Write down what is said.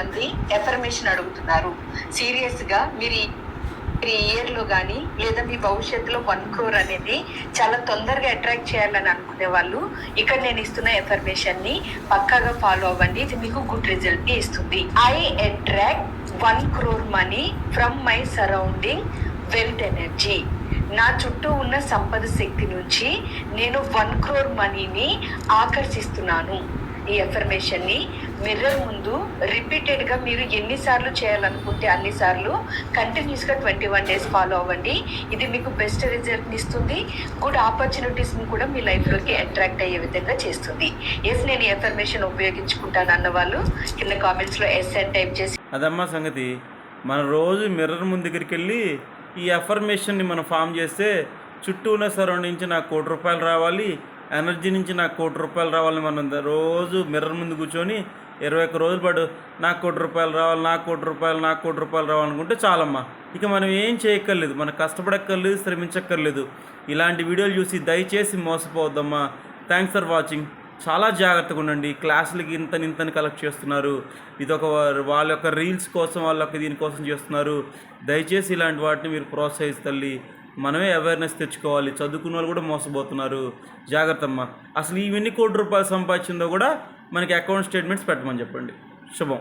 మంది ఎఫర్మేషన్ అడుగుతున్నారు. సీరియస్గా మీరు ఈ ఇయర్లో కానీ లేదా మీ భవిష్యత్తులో 1 crore అనేది చాలా తొందరగా అట్రాక్ట్ చేయాలని అనుకునే వాళ్ళు ఇక్కడ నేను ఇస్తున్న ఎఫర్మేషన్ని పక్కాగా ఫాలో అవ్వండి. ఇది మీకు గుడ్ రిజల్ట్ని ఇస్తుంది. I attract 1 crore money from my surrounding wealth energy. నా చుట్టూ ఉన్న సంపద శక్తి నుంచి నేను 1 crore మనీని ఆకర్షిస్తున్నాను. ఈ ఎఫర్మేషన్ని మిర్రర్ ముందు రిపీటెడ్గా మీరు ఎన్నిసార్లు చేయాలనుకుంటే అన్నిసార్లు కంటిన్యూస్గా 21 days ఫాలో అవ్వండి. ఇది మీకు బెస్ట్ రిజల్ట్ని ఇస్తుంది. గుడ్ ఆపర్చునిటీస్ని కూడా మీ లైఫ్లోకి అట్రాక్ట్ అయ్యే విధంగా చేస్తుంది. ఎస్, నేను ఈ ఎఫర్మేషన్ ఉపయోగించుకుంటాను అన్న వాళ్ళు కింద కామెంట్స్లో ఎస్ అని టైప్ చేసి. అదమ్మా సంగతి. మన రోజు మిర్రర్ ముందు దగ్గరికి వెళ్ళి ఈ అఫర్మేషన్ని మనం ఫామ్ చేస్తే చుట్టూ ఉన్న సరౌండింగ్ నుంచి నాకు 1 కోటి రూపాయలు రావాలి, ఎనర్జీ నుంచి నాకు 1 కోటి రూపాయలు రావాలని మనం రోజు మిర్రర్ ముందు కూర్చొని 21 రోజుల పాటు నాకు 1 కోటి రూపాయలు రావాలి, నాకు 1 కోటి రూపాయలు, నాకు 1 కోటి రూపాయలు రావాలనుకుంటే చాలమ్మా. ఇక మనం ఏం చేయక్కర్లేదు, మనం కష్టపడక్కర్లేదు, శ్రమించక్కర్లేదు. ఇలాంటి వీడియోలు చూసి దయచేసి మోసపోవద్దమ్మా. Thanks for watching. చాలా జాగ్రత్తగా ఉండండి. క్లాసులకి ఇంతని కలెక్ట్ చేస్తున్నారు. ఇదొక వాళ్ళ యొక్క రీల్స్ కోసం, వాళ్ళ యొక్క దీనికోసం చేస్తున్నారు. దయచేసి ఇలాంటి వాటిని మీరు ప్రోత్సహిస్తల్లి. మనమే అవేర్నెస్ తెచ్చుకోవాలి. చదువుకున్న వాళ్ళు కూడా మోసపోతున్నారు. జాగ్రత్త అమ్మా. అసలు ఇవన్నీ 1 కోటి రూపాయలు సంపాదించిందో కూడా మనకి అకౌంట్ స్టేట్మెంట్స్ పెట్టమని చెప్పండి. శుభం.